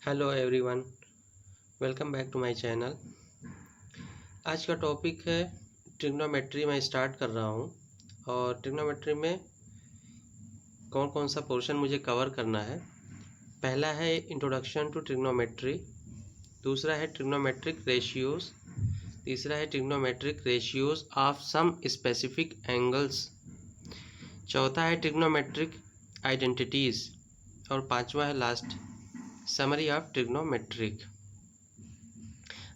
Hello everyone, welcome back to my channel. आज का topic है ट्रिग्नोमेट्री। मैं स्टार्ट कर रहा हूँ और ट्रिग्नोमेट्री में कौन कौन सा पोर्शन मुझे कवर करना है। पहला है इंट्रोडक्शन टू ट्रिग्नोमेट्री, दूसरा है ट्रिग्नोमेट्रिक रेशियोज, तीसरा है trigonometric ratios of some specific angles, चौथा है ट्रिग्नोमेट्रिक आइडेंटिटीज़ और पांचवा है लास्ट समरी ऑफ ट्रिग्नोमेट्रिक।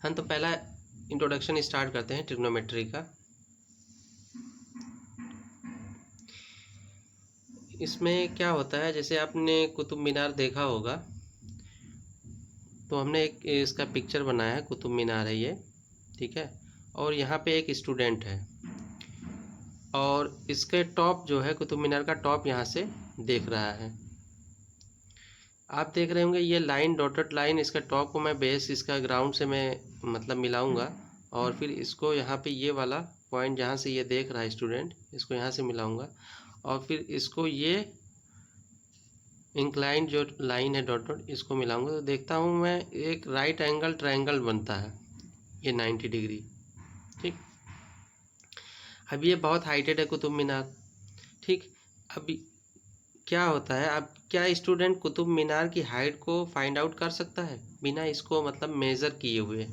हम तो पहला इंट्रोडक्शन स्टार्ट करते हैं ट्रिग्नोमेट्री का। इसमें क्या होता है, जैसे आपने कुतुब मीनार देखा होगा, तो हमने एक इसका पिक्चर बनाया है। कुतुब मीनार है ये, ठीक है। और यहाँ पे एक स्टूडेंट है और इसके टॉप जो है, कुतुब मीनार का टॉप यहाँ से देख रहा है। आप देख रहे होंगे ये लाइन, डॉटेड लाइन, इसका टॉप को मैं बेस इसका ग्राउंड से मैं मतलब मिलाऊंगा और फिर इसको यहाँ पे ये वाला पॉइंट जहाँ से ये देख रहा है स्टूडेंट, इसको यहाँ से मिलाऊंगा और फिर इसको ये इंक्लाइन जो लाइन है डॉटेड, इसको मिलाऊंगा तो देखता हूँ मैं एक राइट एंगल ट्रायंगल बनता है, ये 90 डिग्री, ठीक। अब ये बहुत हाइटेड है कुतुब मीनार, ठीक। अभी क्या होता है, अब क्या स्टूडेंट कुतुब मीनार की हाइट को फाइंड आउट कर सकता है बिना इसको मतलब मेज़र किए हुए?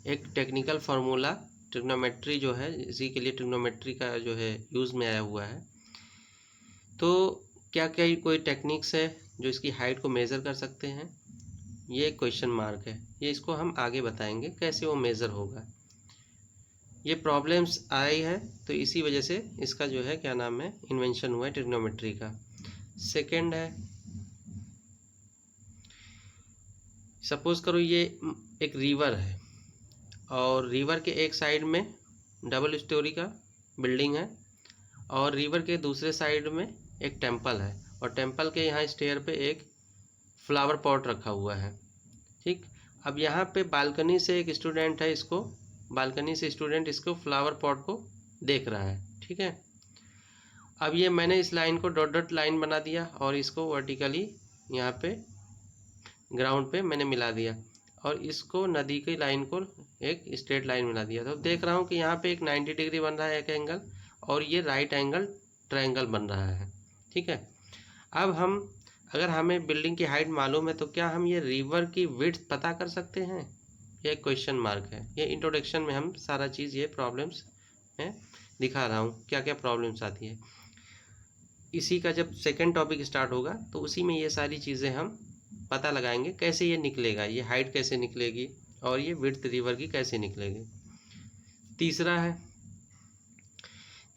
एक टेक्निकल फार्मूला ट्रिग्नोमेट्री जो है, इसी के लिए ट्रिग्नोमेट्री का जो है यूज़ में आया हुआ है। तो क्या क्या कोई टेक्निक्स है जो इसकी हाइट को मेज़र कर सकते हैं? ये क्वेश्चन मार्क है, ये इसको हम आगे बताएंगे कैसे वो मेज़र होगा। ये प्रॉब्लम्स आई है तो इसी वजह से इसका जो है क्या नाम है, इन्वेंशन हुआ है ट्रिग्नोमेट्री का। सेकेंड है, सपोज करो ये एक रिवर है और रिवर के एक साइड में डबल स्टोरी का बिल्डिंग है और रिवर के दूसरे साइड में एक टेंपल है और टेंपल के यहाँ स्टेयर पे एक फ्लावर पॉट रखा हुआ है, ठीक। अब यहाँ पे बालकनी से एक स्टूडेंट है, इसको बालकनी से स्टूडेंट इसको फ्लावर पॉट को देख रहा है, ठीक है। अब ये मैंने इस line co dot dot line बना दिया और इसको वर्टिकली यहाँ पे ग्राउंड पे मैंने मिला दिया और इसको नदी की लाइन को एक स्ट्रेट लाइन मिला दिया। तो देख रहा हूँ कि यहाँ पे एक 90 डिग्री बन रहा है एक एंगल और ये राइट एंगल ट्रायंगल बन रहा है, ठीक है। अब हम, अगर हमें बिल्डिंग की हाइट मालूम है तो क्या हम ये रिवर की विड्थ पता कर सकते हैं? ये एक क्वेश्चन मार्क है। ये इंट्रोडक्शन में हम सारा चीज़ ये प्रॉब्लम्स में दिखा रहा हूँ क्या क्या प्रॉब्लम्स आती है। इसी का जब सेकेंड टॉपिक स्टार्ट होगा तो उसी में ये सारी चीज़ें हम पता लगाएंगे कैसे ये निकलेगा, ये हाइट कैसे निकलेगी और ये विड्थ रिवर की कैसे निकलेगी।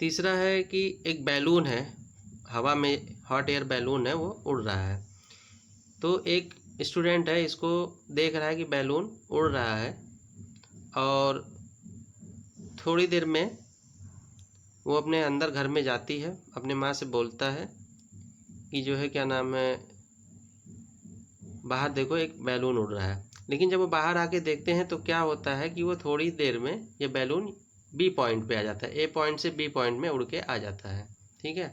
तीसरा है कि एक बैलून है हवा में, हॉट एयर बैलून है, वो उड़ रहा है। तो एक स्टूडेंट है, इसको देख रहा है कि बैलून उड़ रहा है और थोड़ी देर में वो अपने अंदर घर में जाती है, अपने माँ से बोलता है कि जो है क्या नाम है, बाहर देखो एक बैलून उड़ रहा है। लेकिन जब वो बाहर आके देखते हैं तो क्या होता है कि वो थोड़ी देर में ये बैलून बी पॉइंट पे आ जाता है, ए पॉइंट से बी पॉइंट में उड़ के आ जाता है, ठीक है।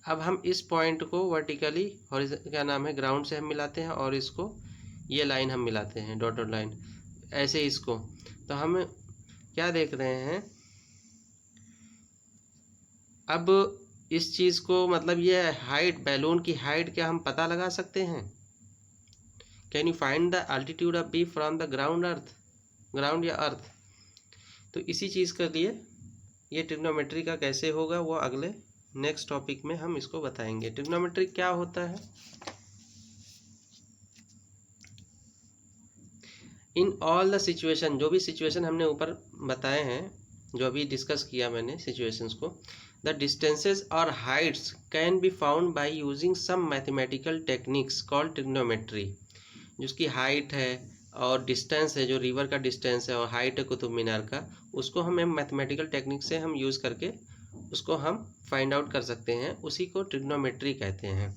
अब हम इस पॉइंट को वर्टिकली क्या नाम है ग्राउंड से हम मिलाते हैं और इसको ये लाइन हम मिलाते हैं डॉटेड लाइन, ऐसे इसको। तो हम क्या देख रहे हैं, अब इस चीज़ को मतलब ये हाइट, बैलून की हाइट क्या हम पता लगा सकते हैं? Can you find the altitude of B from the ground या अर्थ? तो इसी चीज़ के लिए ये ट्रिग्नोमेट्री का कैसे होगा वो अगले नेक्स्ट टॉपिक में हम इसको बताएंगे। ट्रिग्नोमेट्री क्या होता है? इन ऑल द सिचुएशन, जो भी सिचुएशन हमने ऊपर बताए हैं, जो अभी डिस्कस किया मैंने सिचुएशंस को, द डिस्टेंसेस और heights can be found by using some mathematical techniques called trigonometry. जिसकी हाइट है और डिस्टेंस है, जो रिवर का डिस्टेंस है और हाइट है कुतुब मीनार का, उसको हम मैथमेटिकल टेक्निक से हम यूज़ करके उसको हम फाइंड आउट कर सकते हैं, उसी को ट्रिग्नोमेट्री कहते हैं।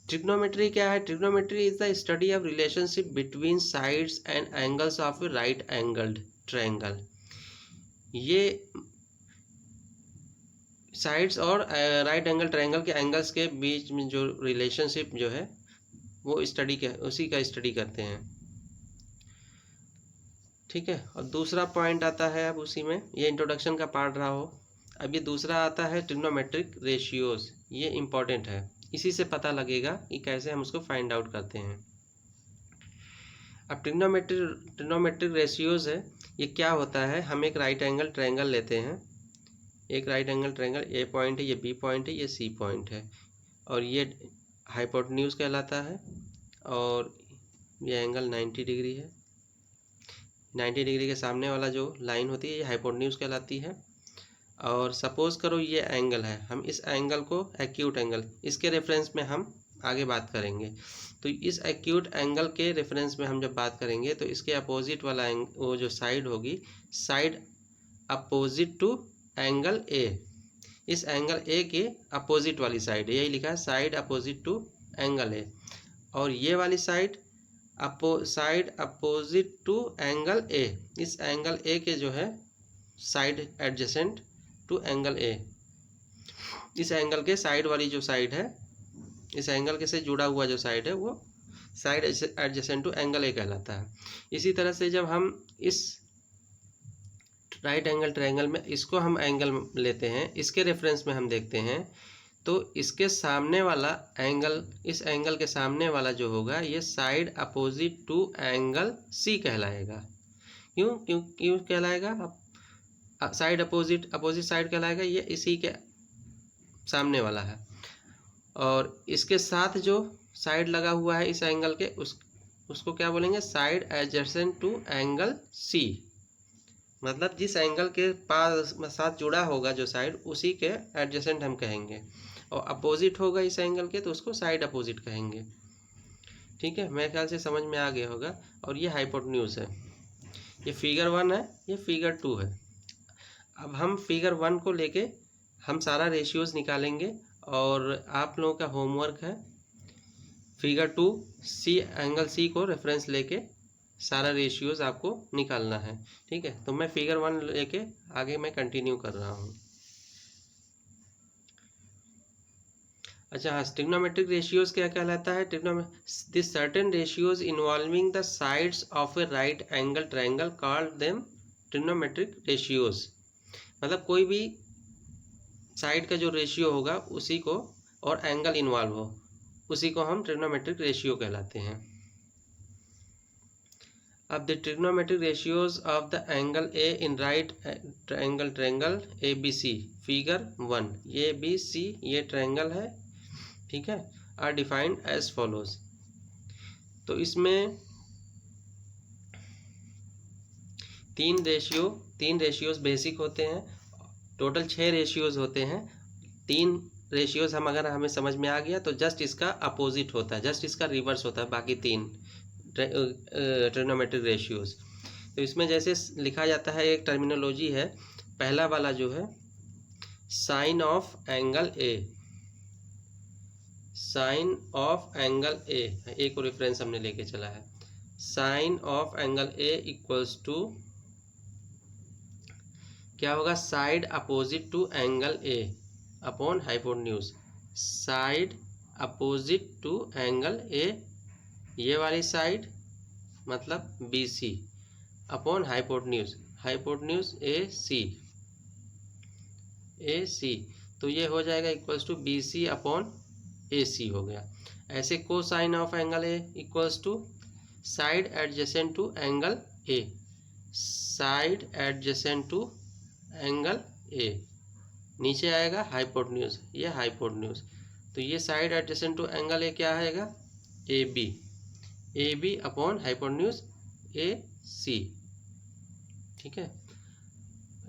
ट्रिग्नोमेट्री क्या है? Trigonometry is the study of relationship between sides and angles of A right angled triangle. ये साइड्स और राइट एंगल ट्रायंगल के एंगल्स के बीच में जो रिलेशनशिप जो है वो स्टडी उसी का स्टडी करते हैं। ठीक है। और दूसरा पॉइंट आता है अब उसी में, ये इंट्रोडक्शन का पार्ट रहा हो। अब ये दूसरा आता है ट्रिग्नोमेट्रिक रेशियोज। ये इम्पॉर्टेंट है, इसी से पता लगेगा कि कैसे हम उसको फाइंड आउट करते हैं। अब ट्रिग्नोमेट्रिक रेशियोज है, ये क्या होता है, हम एक राइट एंगल ट्रायंगल लेते हैं। एक राइट एंगल ट्रायंगल, ए पॉइंट है, ये बी पॉइंट है, ये सी पॉइंट है, और ये हाइपोटेन्यूज कहलाता है। और ये एंगल 90 डिग्री है। 90 डिग्री के सामने वाला जो लाइन होती है ये हाइपोटेन्यूज कहलाती है। और सपोज करो ये एंगल है, हम इस एंगल को एक्यूट एंगल, इसके रेफरेंस में हम आगे बात करेंगे। तो इस एक्यूट एंगल के रेफरेंस में हम जब बात करेंगे तो इसके अपोजिट वाला वो जो साइड होगी, side opposite to angle A, इस एंगल ए के अपोजिट वाली साइड, यही लिखा है side opposite to angle A. और ये वाली side side opposite to angle A, इस एंगल ए के जो है side adjacent to angle A, इस एंगल के साइड वाली जो साइड है, इस एंगल के से जुड़ा हुआ जो साइड है वो side adjacent to angle A कहलाता है। इसी तरह से जब हम इस राइट एंगल ट्रायंगल में इसको हम एंगल लेते हैं, इसके रेफरेंस में हम देखते हैं तो इसके सामने वाला एंगल, इस एंगल के सामने वाला जो होगा ये side opposite to angle C कहलाएगा। क्यों क्यों क्यों कहलाएगा? साइड अपोजिट साइड कहलाएगा, ये इसी के सामने वाला है। और इसके साथ जो साइड लगा हुआ है इस एंगल के, उसको क्या बोलेंगे? Side adjacent to angle C. मतलब जिस एंगल के पास साथ जुड़ा होगा जो साइड, उसी के एडजेसेंट हम कहेंगे। और अपोजिट होगा इस एंगल के तो उसको साइड अपोजिट कहेंगे। ठीक है, मेरे ख्याल से समझ में आ गया होगा। और ये हाइपोटेन्यूज है, ये फिगर 1 है, ये फिगर 2 है। अब हम फिगर 1 को लेके हम सारा रेशियोज निकालेंगे। और आप लोगों का होमवर्क है फिगर 2 सी, एंगल सी को रेफरेंस लेके सारा रेशियोज आपको निकालना है। ठीक है, तो मैं फिगर 1 लेके आगे मैं कंटिन्यू कर रहा हूँ। अच्छा हाँ, ट्रिग्नोमेट्रिक रेशियोज क्या कहलाता है? This certain ratios involving the sides of A right angle triangle called them trigonometric ratios. मतलब कोई भी साइड का जो रेशियो होगा उसी को, और एंगल इन्वॉल्व हो, उसी को हम ट्रिग्नोमेट्रिक रेशियो कहलाते हैं। अब the trigonometric ratios of the angle A in right angle triangle A B C, figure 1, ये बी सी ये ट्रायंगल है, ठीक है, आर डिफाइंड एज फॉलोज। तो इसमें तीन रेशियोज बेसिक होते हैं, टोटल 6 रेशियोज होते हैं। 3 रेशियोज हम अगर हमें समझ में आ गया तो जस्ट इसका अपोजिट होता है, जस्ट इसका रिवर्स होता है बाकी 3 ट्रिग्नोमेट्रिक रेशियोज। तो इसमें जैसे लिखा जाता है, एक टर्मिनोलॉजी है, पहला वाला जो है sine of angle A, sine of angle A को रेफरेंस हमने लेके चला है। Sine of angle A equals to क्या होगा? Side opposite to angle A upon hypotenuse. Side opposite to angle A, ये वाली साइड मतलब B C, upon hypotenuse, hypotenuse A C. तो ये हो जाएगा equals to B C upon A C हो गया। ऐसे cosine of angle A equals to side adjacent to angle A, side adjacent to angle A, नीचे आएगा हाइपोटेन्यूज, ये हाइपोटेन्यूज। तो ये side adjacent to angle A क्या आएगा? A B upon hypotenuse A C. ठीक है,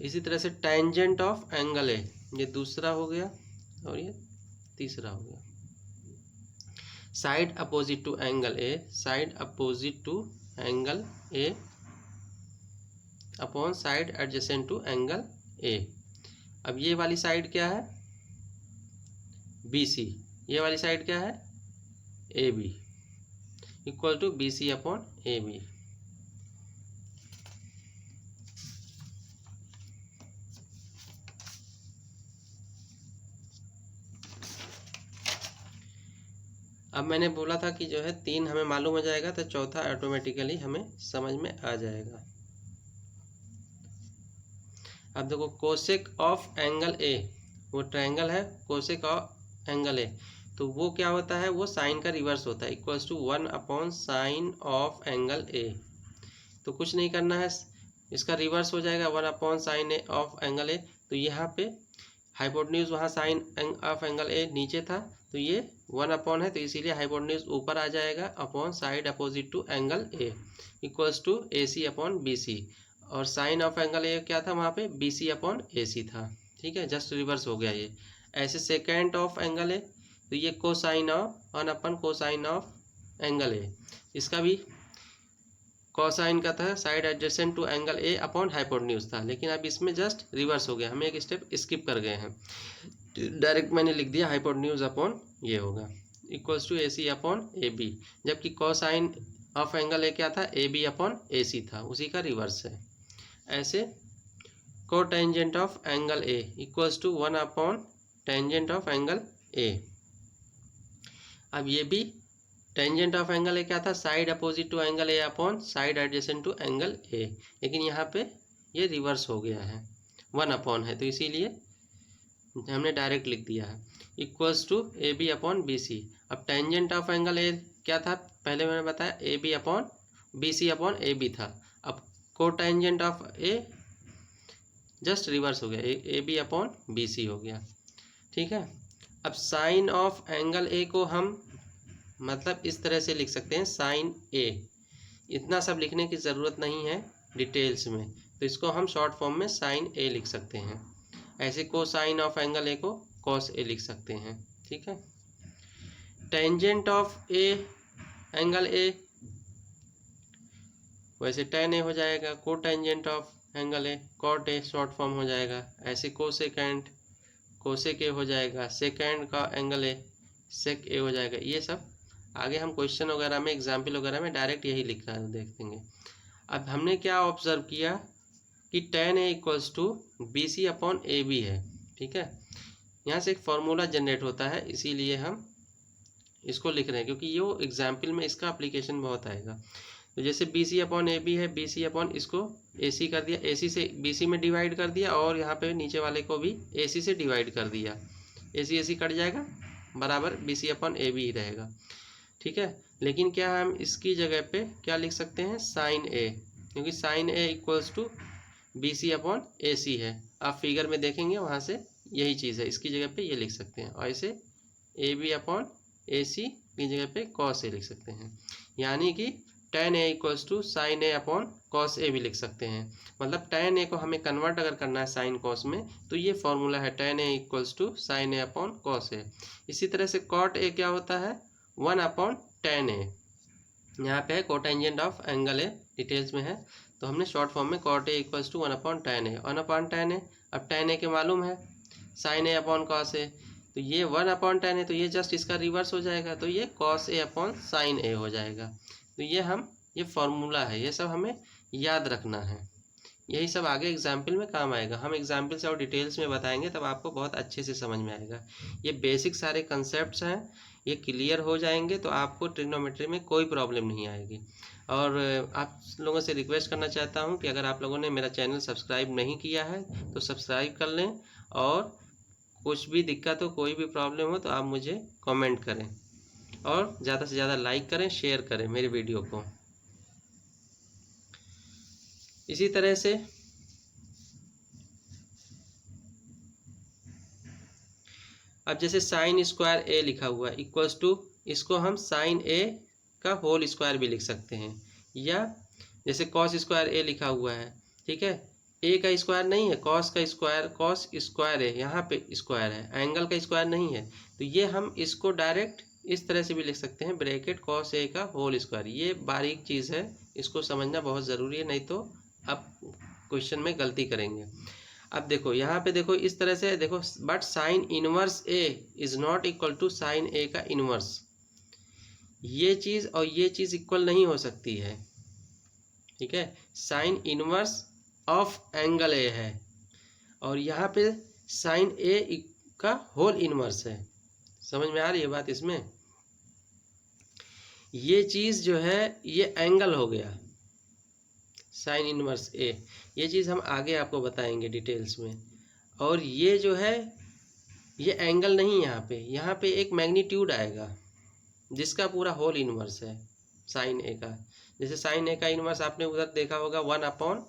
इसी तरह से टेंजेंट ऑफ एंगल ए, ये दूसरा हो गया और ये तीसरा हो गया। Side opposite to angle A, side opposite to angle A upon side adjacent to angle A. अब ये वाली साइड क्या है? B C. ये वाली साइड क्या है? A B, equal to B C upon A B. अब मैंने बोला था कि जो है 3 हमें मालूम हो जाएगा तो चौथा ऑटोमेटिकली हमें समझ में आ जाएगा। अब देखो कोसेक ऑफ एंगल ए, वो ट्रायंगल है कोसेक ऑफ एंगल ए, तो वो क्या होता है, वो साइन का रिवर्स होता है, equals to 1 sine of angle A. तो कुछ नहीं करना है, इसका रिवर्स हो जाएगा 1 साइन ऑफ एंगल ए। तो यहाँ पे हाइपोटेन्यूज वहाँ साइन ऑफ एंगल ए नीचे था, तो ये 1 है, तो इसीलिए हाइपोटेन्यूज ऊपर आ जाएगा upon side opposite to angle A equals to A C upon B C. और साइन ऑफ एंगल ए क्या था वहाँ पे, बी सी अपॉन ए सी था। ठीक है, जस्ट रिवर्स हो गया ये। ऐसे सेकेंड ऑफ एंगल ए, तो ये cosine of 1 cosine of angle A, इसका भी कोसाइन का था, side adjacent to angle A upon hypotenuse था, लेकिन अब इसमें जस्ट रिवर्स हो गया, हम एक स्टेप स्किप कर गए हैं, डायरेक्ट मैंने लिख दिया हाइपोटेन्यूज अपॉन ये होगा equals to A C upon A B, जबकि कोसाइन ऑफ एंगल ए क्या था, ए बी अपॉन ए सी था, उसी का रिवर्स है। ऐसे cotangent of angle A equals to 1 tangent of angle A. अब ये भी टेंजेंट ऑफ एंगल ए क्या था, side opposite to angle A upon side adjacent to angle A, लेकिन यहाँ पे ये रिवर्स हो गया है, 1 है, तो इसीलिए हमने डायरेक्ट लिख दिया है equals to A B upon B C. अब टेंजेंट ऑफ एंगल ए क्या था, पहले मैंने बताया A B upon B C upon A B था, अब cotangent of A just reverse हो गया, A B upon B C हो गया। ठीक है, अब साइन ऑफ एंगल ए को हम मतलब इस तरह से लिख सकते हैं, साइन ए, इतना सब लिखने की ज़रूरत नहीं है डिटेल्स में, तो इसको हम शॉर्ट फॉर्म में साइन ए लिख सकते हैं। ऐसे को साइन ऑफ एंगल ए को कॉस ए लिख सकते हैं। ठीक है, tangent of A angle A वैसे टेन ए हो जाएगा, cotangent of angle A cot A short form हो जाएगा। ऐसे कोसेकेंट कोसेक ए हो जाएगा, सेकेंड का एंगल ए सेक ए हो जाएगा। ये सब आगे हम क्वेश्चन वगैरह में एग्जाम्पल वगैरह में डायरेक्ट यही लिखा है, देख देंगे। अब हमने क्या ऑब्जर्व किया कि tan A equals to B C upon A B है। ठीक है, यहाँ से एक फार्मूला जनरेट होता है, इसीलिए हम इसको लिख रहे हैं, क्योंकि ये एग्जाम्पल में इसका अप्लीकेशन बहुत आएगा। तो जैसे B C upon A B है, बी सी अपॉन इसको ए सी कर दिया, ए सी से बी सी में डिवाइड कर दिया, और यहाँ पे नीचे वाले को भी ए सी से डिवाइड कर दिया, ए सी कट जाएगा, बराबर B C upon A B ही रहेगा। ठीक है, लेकिन क्या हम इसकी जगह पे क्या लिख सकते हैं, साइन ए, क्योंकि sine A equals to B C upon A C है। आप फिगर में देखेंगे वहाँ से यही चीज़ है, इसकी जगह पे ये लिख सकते हैं, और ऐसे ए बी अपॉन ए सी की जगह पे कॉस ए लिख सकते हैं, यानी कि tan A equals to sine A upon cos A भी लिख सकते हैं। मतलब टेन ए को हमें कन्वर्ट अगर करना है साइन कॉस में, तो ये फॉर्मूला है, tan A equals to sine A upon cos A. इसी तरह से कॉट ए क्या होता है, 1/10 ए, यहाँ पे है cotangent of angle A, details में है, तो हमने शॉर्ट फॉर्म में कॉट ए इक्वल्स टू 1/10 ए, 1/10 ए। अब 10 ए के मालूम है साइन ए अपॉन कॉस ए, तो ये 1/10 है, तो ये जस्ट इसका रिवर्स हो जाएगा, तो ये कॉस ए अपॉन साइन ए हो जाएगा। तो ये फॉर्मूला है, ये सब हमें याद रखना है, यही सब आगे एग्जाम्पल में काम आएगा। हम एग्जाम्पल से और डिटेल्स में बताएंगे, तब आपको बहुत अच्छे से समझ में आएगा। ये बेसिक सारे कंसेप्ट्स हैं, ये क्लियर हो जाएंगे तो आपको ट्रिग्नोमेट्री में कोई प्रॉब्लम नहीं आएगी। और आप लोगों से रिक्वेस्ट करना चाहता हूँ कि अगर आप लोगों ने मेरा चैनल सब्सक्राइब नहीं किया है तो सब्सक्राइब कर लें, और कुछ भी दिक्कत हो, कोई भी प्रॉब्लम हो, तो आप मुझे कमेंट करें, और ज़्यादा से ज़्यादा लाइक करें, शेयर करें मेरी वीडियो को। इसी तरह से अब जैसे साइन स्क्वायर ए लिखा हुआ है इक्वल्स टू, इसको हम साइन ए का होल स्क्वायर भी लिख सकते हैं, या जैसे कॉस स्क्वायर ए लिखा हुआ है, ठीक है, ए का स्क्वायर नहीं है, कॉस का स्क्वायर, कॉस स्क्वायर है, यहाँ पे स्क्वायर है, एंगल का स्क्वायर नहीं है, तो ये हम इसको डायरेक्ट इस तरह से भी लिख सकते हैं, ब्रैकेट कॉस ए का होल स्क्वायर। ये बारीक चीज़ है, इसको समझना बहुत ज़रूरी है, नहीं तो आप क्वेश्चन में गलती करेंगे। अब देखो यहाँ पे देखो इस तरह से देखो, but sine inverse A is not equal to sine A का इनवर्स। ये चीज़ और ये चीज़ इक्वल नहीं हो सकती है, ठीक है। साइन इनवर्स ऑफ एंगल ए है, और यहाँ पे साइन ए का होल इनवर्स है। समझ में आ रही है बात इसमें? ये चीज़ जो है ये एंगल हो गया, साइन इनवर्स ए। ये चीज़ हम आगे आपको बताएंगे डिटेल्स में। और ये जो है ये एंगल नहीं, यहाँ पे एक मैग्नीट्यूड आएगा जिसका पूरा होल इनवर्स है साइन ए का। जैसे साइन ए का इनवर्स आपने उधर देखा होगा 1/,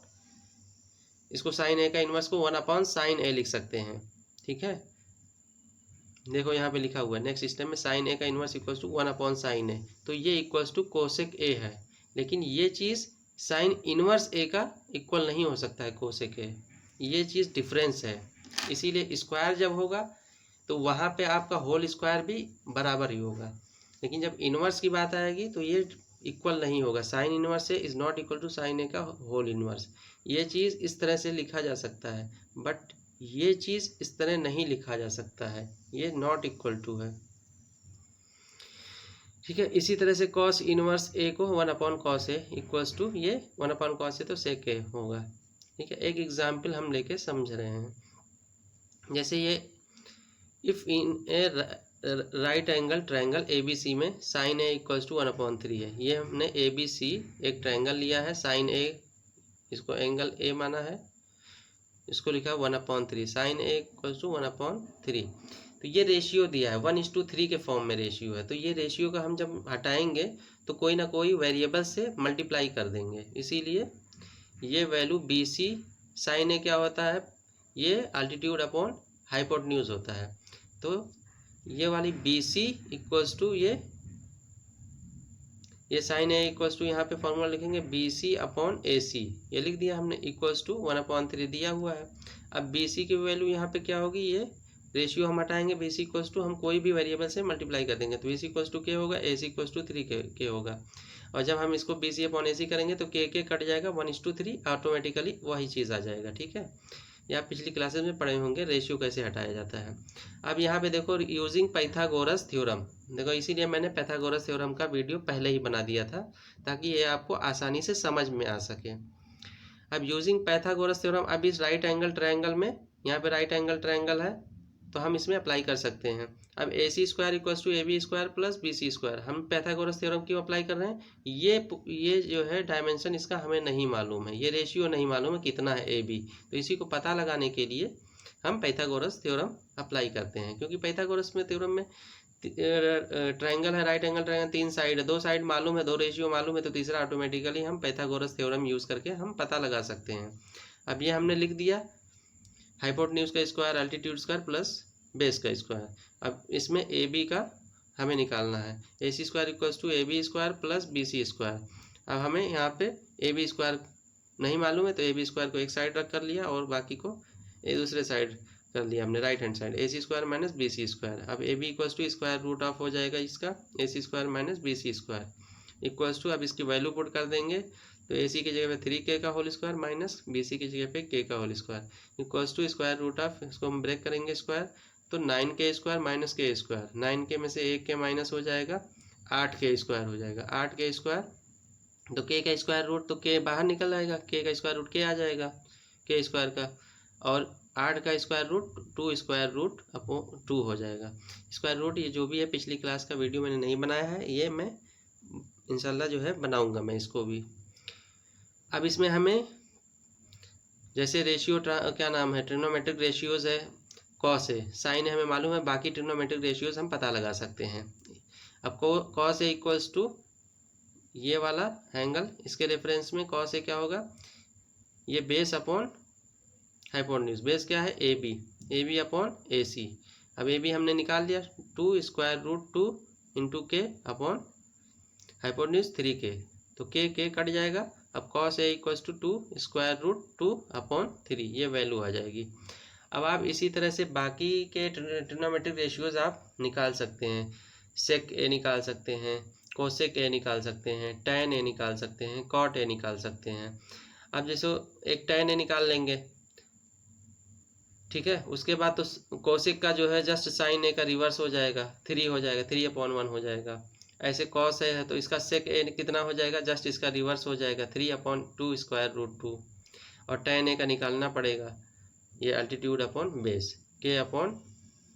इसको साइन ए का इनवर्स को 1/sin ए लिख सकते हैं। ठीक है, देखो यहाँ पे लिखा हुआ है नेक्स्ट स्टेप में साइन ए का इनवर्स इक्वल्स टू 1/sin ए, तो ये इक्वल्स टू कोसेक ए है। लेकिन ये चीज़ साइन इनवर्स ए का इक्वल नहीं हो सकता है कोसेक ए, ये चीज़ डिफरेंस है। इसीलिए स्क्वायर जब होगा तो वहाँ पे आपका होल स्क्वायर भी बराबर ही होगा, लेकिन जब इनवर्स की बात आएगी तो ये इक्वल नहीं होगा। साइन इनवर्स से is not equal to sine A का होल इनवर्स। ये चीज़ इस तरह से लिखा जा सकता है, बट ये चीज़ इस तरह नहीं लिखा जा सकता है, ये नॉट इक्वल टू है। ठीक है, इसी तरह से कॉस इनवर्स ए को 1/cos ए इक्वल्स टू ये 1/cos ए तो सेक ए होगा। ठीक है, एक एग्जाम्पल हम लेके समझ रहे हैं। जैसे ये if in a right angle triangle A B C में साइन ए इक्वल्स टू 1/3 है। ये हमने ए बी सी एक ट्रायंगल लिया है, साइन ए इसको एंगल ए माना है, इसको लिखा है 1/3, साइन ए इक्वल्स टू 1/3। तो ये रेशियो दिया है 1:3 के फॉर्म में रेशियो है। तो ये रेशियो का हम जब हटाएंगे तो कोई ना कोई वेरिएबल से मल्टीप्लाई कर देंगे, इसीलिए ये वैल्यू बी सी साइन ए क्या होता है, ये अल्टीट्यूड अपॉन हाइपोटेन्यूज होता है। तो ये वाली बी सी इक्वल्स टू ये साइन ए इक्वल्स टू यहाँ पे फॉर्मूला लिखेंगे बी सी अपॉन ए सी, ये लिख दिया हमने, इक्वल्स टू 1/3 दिया हुआ है। अब बी सी की वैल्यू यहाँ पे क्या होगी, ये रेशियो हम हटाएंगे, बी सी इक्वल्स टू हम कोई भी वेरिएबल से मल्टीप्लाई कर देंगे, तो बी सी इक्वल्स टू के होगा, ए सी इक्वल्स टू 3 के होगा। और जब हम इसको बी सी अपॉन ए सी करेंगे तो के कट जाएगा, 1:3 ऑटोमेटिकली वही चीज़ आ जाएगा। ठीक है, ये आप पिछली क्लासेस में पढ़े होंगे रेशियो कैसे हटाया जाता है। अब यहाँ पे देखो यूजिंग पाइथागोरस थ्योरम, देखो इसीलिए मैंने पाइथागोरस थ्योरम का वीडियो पहले ही बना दिया था ताकि ये आपको आसानी से समझ में आ सके। अब यूजिंग पाइथागोरस थ्योरम, अब इस राइट एंगल ट्रायंगल में, यहाँ पे राइट एंगल ट्रायंगल है तो हम इसमें अप्लाई कर सकते हैं। अब A C square equals to A B square plus B C square, हम पाइथागोरस थ्योरम क्यों अप्लाई कर रहे हैं, ये जो है डायमेंशन इसका हमें नहीं मालूम है, ये रेशियो नहीं मालूम है कितना है ए बी, तो इसी को पता लगाने के लिए हम पाइथागोरस थ्योरम अप्लाई करते हैं। क्योंकि पाइथागोरस में थ्योरम में ट्रायंगल है, राइट एंगल ट्रायंगल, 3 साइड है, 2 साइड मालूम है, 2 रेशियो मालूम है, तो तीसरा ऑटोमेटिकली हम पाइथागोरस थ्योरम यूज़ करके हम पता लगा सकते हैं। अब ये हमने लिख दिया हाइपोटेन्यूज का square altitude square plus base का स्क्वायर। अब इसमें ए बी का हमें निकालना है, A C square equals to A B square plus B C square. अब हमें यहाँ पे ए बी स्क्वायर नहीं मालूम है तो ए बी स्क्वायर को एक साइड रख कर लिया और बाकी को दूसरे साइड कर लिया हमने, right hand side, A C square minus B C square. अब A B equals to square root of हो जाएगा इसका A C square minus B C square equals to, अब इसकी वैल्यू पुट कर देंगे तो ए सी की जगह पे 3k का whole square minus B C की जगह पे k का whole square equals to square root of, इसको हम ब्रेक करेंगे स्क्वायर, तो 9k square minus k square, 9k में से 1k माइनस हो जाएगा 8k स्क्वायर हो जाएगा, 8k स्क्वायर तो k का स्क्वायर रूट, तो k बाहर निकल आएगा, k का स्क्वायर रूट k आ जाएगा k स्क्वायर का, और 8 का square root 2 square root upon 2 हो जाएगा। स्क्वायर रूट ये जो भी है पिछली क्लास का वीडियो मैंने नहीं बनाया है, ये मैं इंशाल्लाह जो है बनाऊंगा मैं इसको भी। अब इसमें हमें जैसे रेशियो क्या नाम है, ट्रिग्नोमेट्रिक रेशियोज है, कॉस है, साइन है हमें मालूम है, बाकी ट्रिग्नोमेट्रिक रेशियोज हम पता लगा सकते हैं। अब कॉस ए इक्वल्स टू ये वाला एंगल, इसके रेफरेंस में कॉस ए क्या होगा, ये बेस अपॉन हाइपोटेन्यूज, बेस क्या है ए बी अपॉन ए सी। अब ए बी हमने निकाल लिया 2 स्क्वायर रूट 2 इंटू के अपॉन हाइपोटेन्यूज 3k, तो k कट जाएगा। अब cos A equals to 2 square root 2 upon 3, ये वैल्यू आ जाएगी। अब आप इसी तरह से बाकी के ट्रिग्नोमेट्रिक रेशियोज आप निकाल सकते हैं, सेक ए निकाल सकते हैं, कोसेक ए निकाल सकते हैं, टैन ए निकाल सकते हैं, कॉट ए निकाल सकते हैं। अब जैसे एक टैन ए निकाल लेंगे, ठीक है, उसके बाद तो कोसेक का जो है जस्ट साइन ए का रिवर्स हो जाएगा, 3 हो जाएगा, 3/1 हो जाएगा। ऐसे कॉस है तो इसका सेक ए कितना हो जाएगा, जस्ट इसका रिवर्स हो जाएगा 3/2 स्क्वायर रूट 2, और टैन ए का निकालना पड़ेगा, ये अल्टीट्यूड अपॉन बेस के अपॉन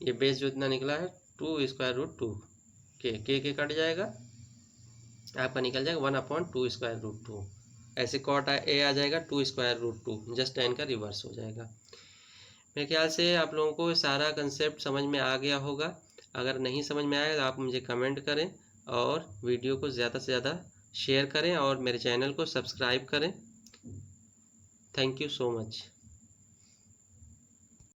ये बेस जो इतना निकला है 2 स्क्वायर रूट 2 के कट जाएगा, आपका निकल जाएगा 1/2 स्क्वायर रूट 2। ऐसे कॉट ए आ जाएगा 2√2, जस्ट tan का रिवर्स हो जाएगा। मेरे ख्याल से आप लोगों को सारा कंसेप्ट समझ में आ गया होगा। अगर नहीं समझ में आया तो आप मुझे कमेंट करें और वीडियो को ज़्यादा से ज़्यादा शेयर करें और मेरे चैनल को सब्सक्राइब करें। Thank you so much.